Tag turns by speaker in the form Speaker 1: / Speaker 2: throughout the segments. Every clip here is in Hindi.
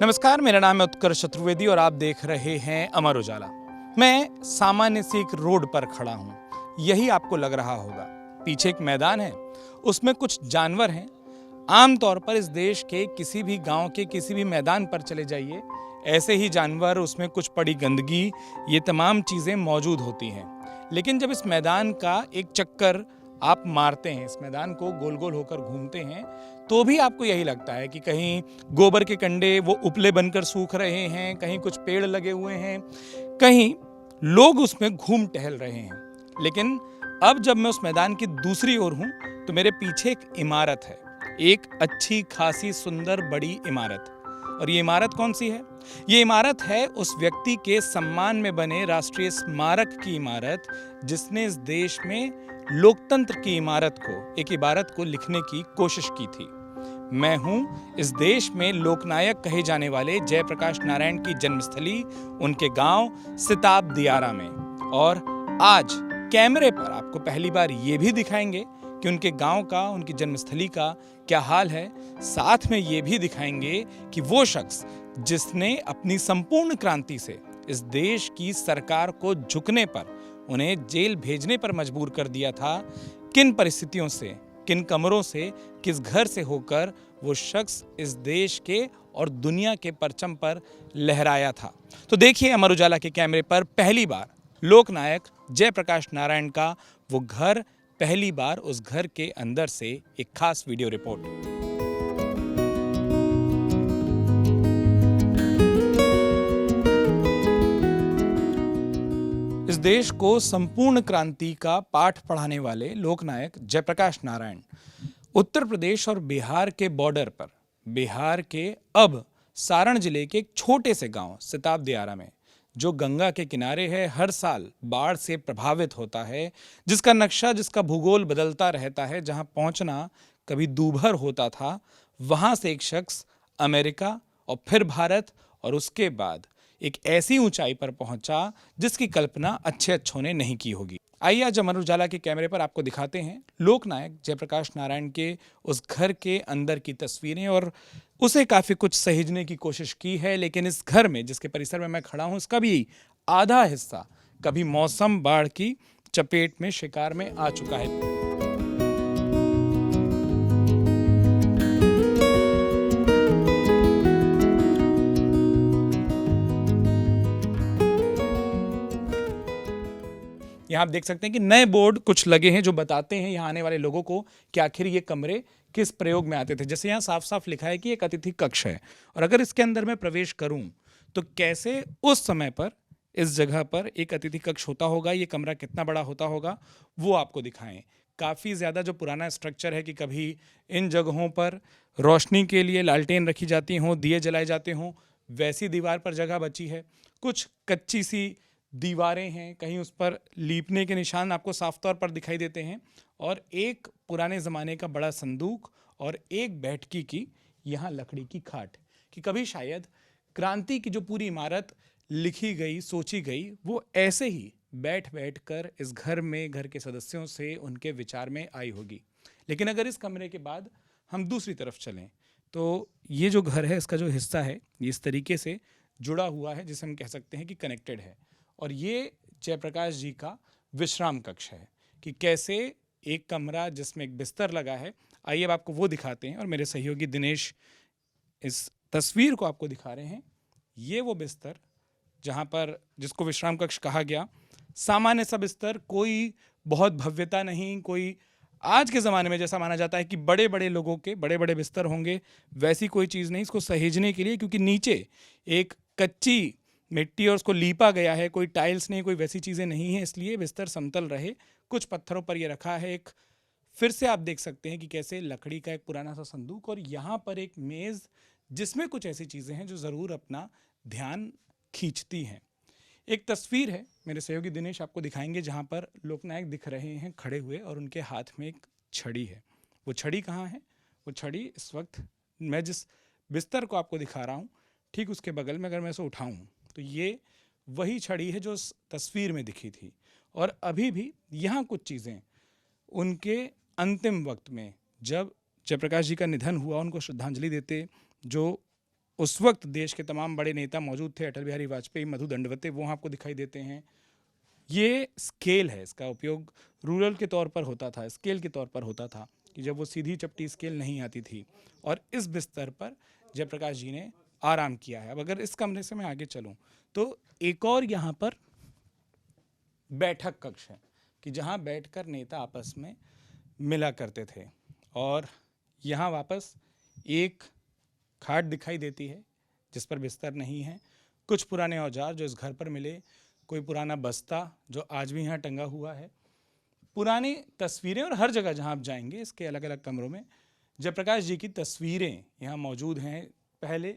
Speaker 1: नमस्कार, मेरा नाम है उत्कर्ष चतुर्वेदी और आप देख रहे हैं अमर उजाला। मैं सामान्य सी एक रोड पर खड़ा हूँ। यही आपको लग रहा होगा। पीछे एक मैदान है, उसमें कुछ जानवर हैं। आमतौर पर इस देश के किसी भी गांव के किसी भी मैदान पर चले जाइए, ऐसे ही जानवर, उसमें कुछ पड़ी गंदगी, ये तमाम चीज़ें मौजूद होती हैं। लेकिन जब इस मैदान का एक चक्कर आप मारते हैं, इस मैदान को गोल गोल होकर घूमते हैं, तो भी आपको यही लगता है कि कहीं गोबर के कंडे वो उपले बनकर सूख रहे हैं, कहीं कुछ पेड़ लगे हुए हैं, कहीं लोग उसमें घूम टहल रहे हैं। लेकिन अब जब मैं उस मैदान की दूसरी ओर हूं, तो मेरे पीछे एक इमारत है, एक अच्छी खासी सुंदर बड़ी इमारत। और ये इमारत कौन सी है? ये इमारत है उस व्यक्ति के सम्मान में बने राष्ट्रीय स्मारक की इमारत, जिसने इस देश में लोकतंत्र की इमारत को, एक इबारत को लिखने की कोशिश की थी। मैं हूं इस देश में लोकनायक कहे जाने वाले जयप्रकाश नारायण की जन्मस्थली, उनके गांव सिताब दियारा में। और आज कैमरे पर आपको पहली बार ये भी दिखाएंगे कि उनके गांव का, उनकी जन्मस्थली का क्या हाल है। साथ में ये भी दिखाएंगे कि वो शख्स जिसने अपनी संपूर्ण क्रांति से इस देश की सरकार को झुकने पर, उन्हें जेल भेजने पर मजबूर कर दिया था, किन परिस्थितियों से, किन कमरों से, किस घर से होकर वो शख्स इस देश के और दुनिया के परचम पर लहराया था। तो देखिए अमर उजाला के कैमरे पर पहली बार लोकनायक जयप्रकाश नारायण का वो घर, पहली बार उस घर के अंदर से एक खास वीडियो रिपोर्ट। इस देश को संपूर्ण क्रांति का पाठ पढ़ाने वाले लोकनायक जयप्रकाश नारायण उत्तर प्रदेश और बिहार के बॉर्डर पर, बिहार के अब सारण जिले के एक छोटे से गांव सिताब दियारा में, जो गंगा के किनारे है, हर साल बाढ़ से प्रभावित होता है, जिसका नक्शा, जिसका भूगोल बदलता रहता है, जहां पहुंचना कभी दूभर होता था, वहां से एक शख्स अमेरिका और फिर भारत और उसके बाद एक ऐसी ऊंचाई पर पहुंचा जिसकी कल्पना अच्छों ने नहीं की होगी। आइए आज अमर उजाला के कैमरे पर आपको दिखाते हैं लोकनायक जयप्रकाश नारायण के उस घर के अंदर की तस्वीरें। और उसे काफ़ी कुछ सहेजने की कोशिश की है, लेकिन इस घर में, जिसके परिसर में मैं खड़ा हूं, इसका भी आधा हिस्सा कभी मौसम बाढ़ की चपेट में, शिकार में आ चुका है। यहाँ आप देख सकते हैं कि नए बोर्ड कुछ लगे हैं जो बताते हैं यहाँ आने वाले लोगों को कि आखिर ये कमरे किस प्रयोग में आते थे। जैसे यहाँ साफ साफ लिखा है कि एक अतिथि कक्ष है, और अगर इसके अंदर मैं प्रवेश करूं तो कैसे उस समय पर इस जगह पर एक अतिथि कक्ष होता होगा, ये कमरा कितना बड़ा होता होगा, वो आपको दिखाएं। काफ़ी ज़्यादा जो पुराना स्ट्रक्चर है कि कभी इन जगहों पर रोशनी के लिए लालटेन रखी जाती हों, दिए जलाए जाते हों, वैसी दीवार पर जगह बची है। कुछ कच्ची सी दीवारें हैं, कहीं उस पर लीपने के निशान आपको साफ तौर पर दिखाई देते हैं, और एक पुराने ज़माने का बड़ा संदूक और एक बैठकी की यहाँ लकड़ी की खाट, कि कभी शायद क्रांति की जो पूरी इमारत लिखी गई, सोची गई, वो ऐसे ही बैठ बैठ कर इस घर में, घर के सदस्यों से उनके विचार में आई होगी। लेकिन अगर इस कमरे के बाद हम दूसरी तरफ चलें तो ये जो घर है, इसका जो हिस्सा है, ये इस तरीके से जुड़ा हुआ है, जिसे हम कह सकते हैं कि कनेक्टेड है। और ये जयप्रकाश जी का विश्राम कक्ष है, कि कैसे एक कमरा जिसमें एक बिस्तर लगा है। आइए अब आपको वो दिखाते हैं, और मेरे सहयोगी दिनेश इस तस्वीर को आपको दिखा रहे हैं। ये वो बिस्तर जहाँ पर, जिसको विश्राम कक्ष कहा गया, सामान्य सा बिस्तर, कोई बहुत भव्यता नहीं, कोई आज के ज़माने में जैसा माना जाता है कि बड़े बड़े लोगों के बड़े बड़े बिस्तर होंगे, वैसी कोई चीज़ नहीं। इसको सहेजने के लिए, क्योंकि नीचे एक कच्ची मिट्टी और उसको लीपा गया है, कोई टाइल्स नहीं, कोई वैसी चीज़ें नहीं है, इसलिए बिस्तर समतल रहे। कुछ पत्थरों पर ये रखा है। एक फिर से आप देख सकते हैं कि कैसे लकड़ी का एक पुराना सा संदूक, और यहाँ पर एक मेज़ जिसमें कुछ ऐसी चीज़ें हैं जो ज़रूर अपना ध्यान खींचती हैं। एक तस्वीर है, मेरे सहयोगी दिनेश आपको दिखाएंगे, जहाँ पर लोकनायक दिख रहे हैं खड़े हुए, और उनके हाथ में एक छड़ी है। वो छड़ी कहाँ है? वो छड़ी इस वक्त मैं जिस बिस्तर को आपको दिखा रहा हूँ, ठीक उसके बगल में अगर मैं इसे उठाऊँ तो ये वही छड़ी है जो उस तस्वीर में दिखी थी। और अभी भी यहाँ कुछ चीज़ें उनके अंतिम वक्त में, जब जयप्रकाश जी का निधन हुआ, उनको श्रद्धांजलि देते जो उस वक्त देश के तमाम बड़े नेता मौजूद थे, अटल बिहारी वाजपेयी, मधु दंडवते, वो आपको दिखाई देते हैं। ये स्केल है, इसका उपयोग रूरल के तौर पर होता था, स्केल के तौर पर होता था कि जब वो सीधी चपटी स्केल नहीं आती थी। और इस बिस्तर पर जयप्रकाश जी ने आराम किया है। अब अगर इस कमरे से मैं आगे चलूं तो एक और यहाँ पर बैठक कक्ष है कि जहाँ बैठकर नेता आपस में मिला करते थे। और यहाँ वापस एक खाट दिखाई देती है जिस पर बिस्तर नहीं है, कुछ पुराने औजार जो इस घर पर मिले, कोई पुराना बस्ता जो आज भी यहाँ टंगा हुआ है, पुरानी तस्वीरें। और हर जगह जहाँ आप जाएंगे इसके अलग अलग कमरों में जयप्रकाश जी की तस्वीरें यहाँ मौजूद हैं। पहले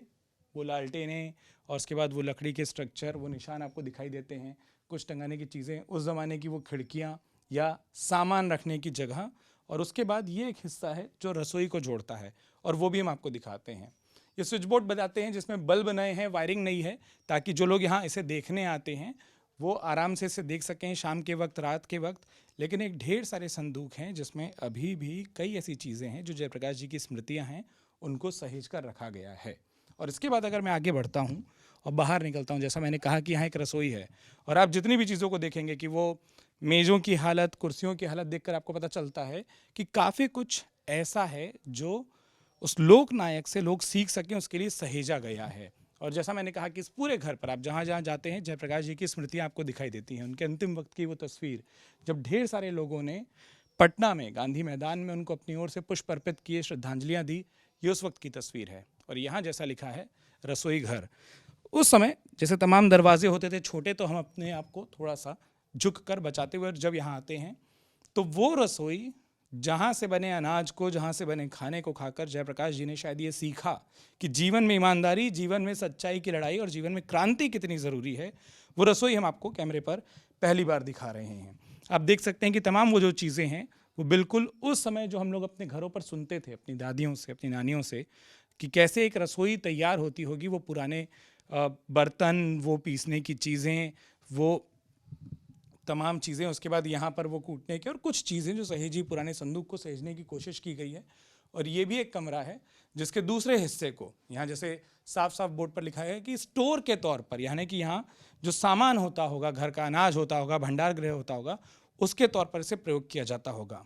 Speaker 1: वो लालटेनें और उसके बाद वो लकड़ी के स्ट्रक्चर, वो निशान आपको दिखाई देते हैं, कुछ टंगाने की चीज़ें, उस ज़माने की वो खिड़कियाँ या सामान रखने की जगह। और उसके बाद ये एक हिस्सा है जो रसोई को जोड़ता है और वो भी हम आपको दिखाते हैं। ये स्विच बोर्ड बताते हैं जिसमें बल्ब नए हैं, वायरिंग नहीं है, ताकि जो लोग यहाँ इसे देखने आते हैं वो आराम से इसे देख सकें शाम के वक्त, रात के वक्त। लेकिन एक ढेर सारे संदूक हैं जिसमें अभी भी कई ऐसी चीज़ें हैं जो जयप्रकाश जी की स्मृतियाँ हैं, उनको सहेज कर रखा गया है। और इसके बाद अगर मैं आगे बढ़ता हूँ और बाहर निकलता हूँ, जैसा मैंने कहा कि यहाँ एक रसोई है और आप जितनी भी चीज़ों को देखेंगे कि वो मेज़ों की हालत, कुर्सियों की हालत देखकर आपको पता चलता है कि काफ़ी कुछ ऐसा है जो उस लोक नायक से लोग सीख सकें, उसके लिए सहेजा गया है। और जैसा मैंने कहा कि इस पूरे घर पर आप जहाँ जहाँ जाते हैं जयप्रकाश जी की स्मृतियाँ आपको दिखाई देती हैं। उनके अंतिम वक्त की वो तस्वीर, जब ढेर सारे लोगों ने पटना में गांधी मैदान में उनको अपनी ओर से पुष्प अर्पित किए, श्रद्धांजलियाँ दी, ये उस वक्त की तस्वीर है। और यहाँ जैसा लिखा है रसोई घर, उस समय जैसे तमाम दरवाजे होते थे छोटे, तो हम अपने आप को थोड़ा सा झुक कर बचाते हुए जब यहाँ आते हैं तो वो रसोई जहाँ से बने अनाज को, जहाँ से बने खाने को खाकर जयप्रकाश जी ने शायद ये सीखा कि जीवन में ईमानदारी, जीवन में सच्चाई की लड़ाई और जीवन में क्रांति कितनी ज़रूरी है। वो रसोई हम आपको कैमरे पर पहली बार दिखा रहे हैं। आप देख सकते हैं कि तमाम वो जो चीज़ें हैं वो बिल्कुल उस समय जो हम लोग अपने घरों पर सुनते थे अपनी दादियों से, अपनी नानियों से, कि कैसे एक रसोई तैयार होती होगी। वो पुराने बर्तन, वो पीसने की चीज़ें, वो तमाम चीज़ें, उसके बाद यहाँ पर वो कूटने की और कुछ चीज़ें जो सहेजी, पुराने संदूक को सहेजने की कोशिश की गई है। और ये भी एक कमरा है जिसके दूसरे हिस्से को यहाँ जैसे साफ साफ बोर्ड पर लिखा है कि स्टोर के तौर पर, यानी कि यहाँ जो सामान होता होगा, घर का अनाज होता होगा, भंडार गृह होता होगा, उसके तौर पर इसे प्रयोग किया जाता होगा।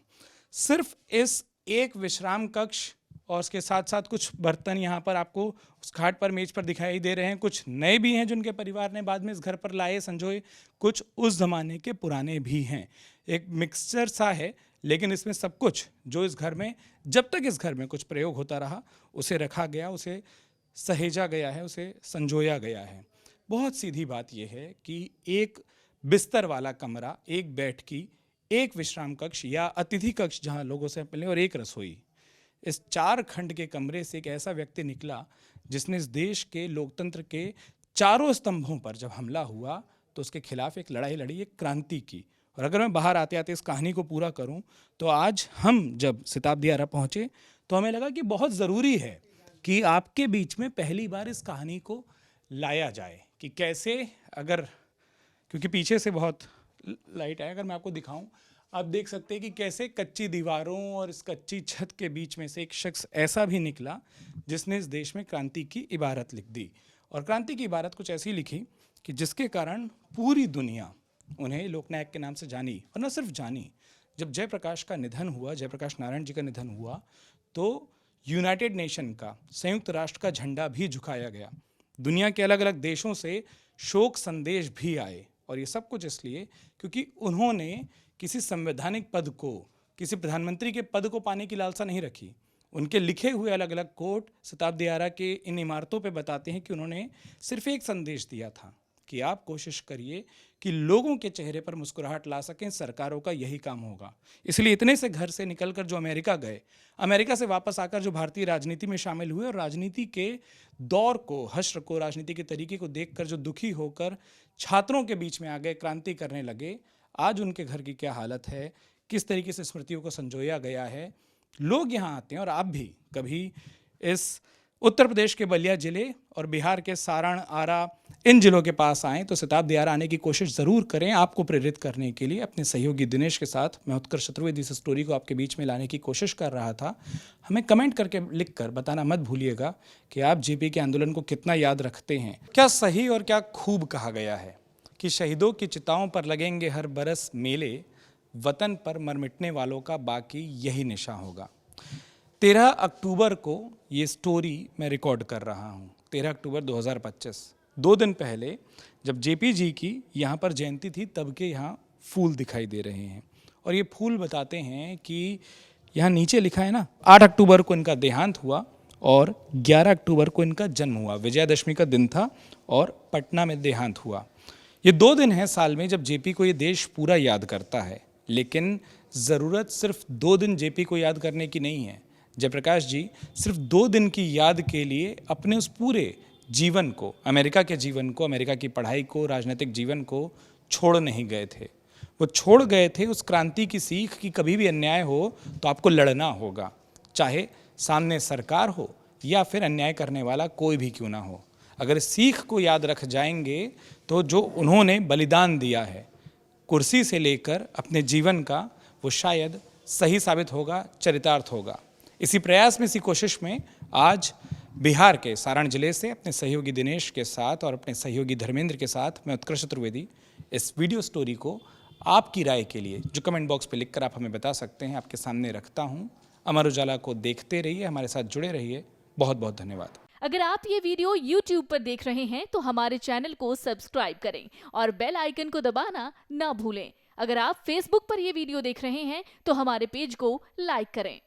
Speaker 1: सिर्फ इस एक विश्राम कक्ष और उसके साथ साथ कुछ बर्तन यहाँ पर आपको उस खाट पर, मेज पर दिखाई दे रहे हैं। कुछ नए भी हैं जिनके परिवार ने बाद में इस घर पर लाए, संजोए, कुछ उस ज़माने के पुराने भी हैं। एक मिक्सचर सा है, लेकिन इसमें सब कुछ जो इस घर में, जब तक इस घर में कुछ प्रयोग होता रहा, उसे रखा गया, उसे सहेजा गया है, उसे संजोया गया है। बहुत सीधी बात यह है कि एक बिस्तर वाला कमरा, एक बैठकी, एक विश्राम कक्ष या अतिथि कक्ष जहाँ लोगों से मिले, और एक रसोई, इस 4 खंड के कमरे से एक ऐसा व्यक्ति निकला जिसने इस देश के लोकतंत्र के चारों स्तंभों पर जब हमला हुआ तो उसके खिलाफ एक लड़ाई लड़ी, एक क्रांति की। और अगर मैं बाहर आते आते इस कहानी को पूरा करूं तो आज हम जब शताब्दी आरा पहुंचे तो हमें लगा कि बहुत ज़रूरी है कि आपके बीच में पहली बार इस कहानी को लाया जाए कि कैसे, अगर, क्योंकि पीछे से बहुत लाइट है, अगर मैं आपको दिखाऊं, आप देख सकते हैं कि कैसे कच्ची दीवारों और इस कच्ची छत के बीच में से एक शख्स ऐसा भी निकला जिसने इस देश में क्रांति की इबारत लिख दी। और क्रांति की इबारत कुछ ऐसी लिखी कि जिसके कारण पूरी दुनिया उन्हें लोकनायक के नाम से जानी। और न सिर्फ जानी, जब जयप्रकाश का निधन हुआ, जयप्रकाश नारायण जी का निधन हुआ, तो यूनाइटेड नेशन का, संयुक्त राष्ट्र का झंडा भी झुकाया गया। दुनिया के अलग अलग देशों से शोक संदेश भी आए। और ये सब कुछ इसलिए क्योंकि उन्होंने किसी संवैधानिक पद को, किसी प्रधानमंत्री के पद को पाने की लालसा नहीं रखी। उनके लिखे हुए अलग अलग कोट शताब्दी आरा के इन इमारतों पे बताते हैं कि उन्होंने सिर्फ एक संदेश दिया था कि आप कोशिश करिए कि लोगों के चेहरे पर मुस्कुराहट ला सकें, सरकारों का यही काम होगा। इसलिए इतने से घर से निकलकर जो अमेरिका गए, अमेरिका से वापस आकर जो भारतीय राजनीति में शामिल हुए और राजनीति के दौर को, हश्र को, राजनीति के तरीके को देखकर जो दुखी होकर छात्रों के बीच में आ गए, क्रांति करने लगे, आज उनके घर की क्या हालत है, किस तरीके से स्मृतियों को संजोया गया है। लोग यहाँ आते हैं और आप भी कभी इस उत्तर प्रदेश के बलिया जिले और बिहार के सारण, आरा, इन जिलों के पास आएँ तो शताब्दी आरा आने की कोशिश ज़रूर करें। आपको प्रेरित करने के लिए अपने सहयोगी दिनेश के साथ मैं उत्कर्ष चतुर्वेदी इस स्टोरी को आपके बीच में लाने की कोशिश कर रहा था। हमें कमेंट करके लिख कर बताना मत भूलिएगा कि आप जेपी के आंदोलन को कितना याद रखते हैं। क्या सही और क्या खूब कहा गया है कि शहीदों की चिताओं पर लगेंगे हर बरस मेले, वतन पर मर मिटने वालों का बाकी यही निशा होगा। 13 अक्टूबर को ये स्टोरी मैं रिकॉर्ड कर रहा हूँ। 13 अक्टूबर 2025, 2 दिन पहले जब जेपी जी की यहाँ पर जयंती थी, तब के यहाँ फूल दिखाई दे रहे हैं। और ये फूल बताते हैं कि यहाँ नीचे लिखा है ना, 8 अक्टूबर को इनका देहांत हुआ और 11 अक्टूबर को इनका जन्म हुआ। विजयादशमी का दिन था और पटना में देहांत हुआ। ये 2 दिन हैं साल में जब जेपी को ये देश पूरा याद करता है। लेकिन ज़रूरत सिर्फ 2 दिन जेपी को याद करने की नहीं है। जयप्रकाश जी सिर्फ 2 दिन की याद के लिए अपने उस पूरे जीवन को, अमेरिका के जीवन को, अमेरिका की पढ़ाई को, राजनीतिक जीवन को छोड़ नहीं गए थे। वो छोड़ गए थे उस क्रांति की सीख कि कभी भी अन्याय हो तो आपको लड़ना होगा, चाहे सामने सरकार हो या फिर अन्याय करने वाला कोई भी क्यों ना हो। अगर इस सीख को याद रख जाएंगे तो जो उन्होंने बलिदान दिया है कुर्सी से लेकर अपने जीवन का, वो शायद सही साबित होगा, चरितार्थ होगा। इसी प्रयास में, इसी कोशिश में आज बिहार के सारण जिले से अपने सहयोगी दिनेश के साथ और अपने सहयोगी धर्मेंद्र के साथ मैं उत्कर्ष चतुर्वेदी इस वीडियो स्टोरी को आपकी राय के लिए, जो कमेंट बॉक्स पे लिखकर आप हमें बता सकते हैं, आपके सामने रखता हूँ। अमर उजाला को देखते रहिए, हमारे साथ जुड़े रहिए। बहुत बहुत धन्यवाद।
Speaker 2: अगर आप ये वीडियो YouTube पर देख रहे हैं तो हमारे चैनल को सब्सक्राइब करें और बेल आइकन को दबाना ना भूलें। अगर आप Facebook पर ये वीडियो देख रहे हैं तो हमारे पेज को लाइक करें।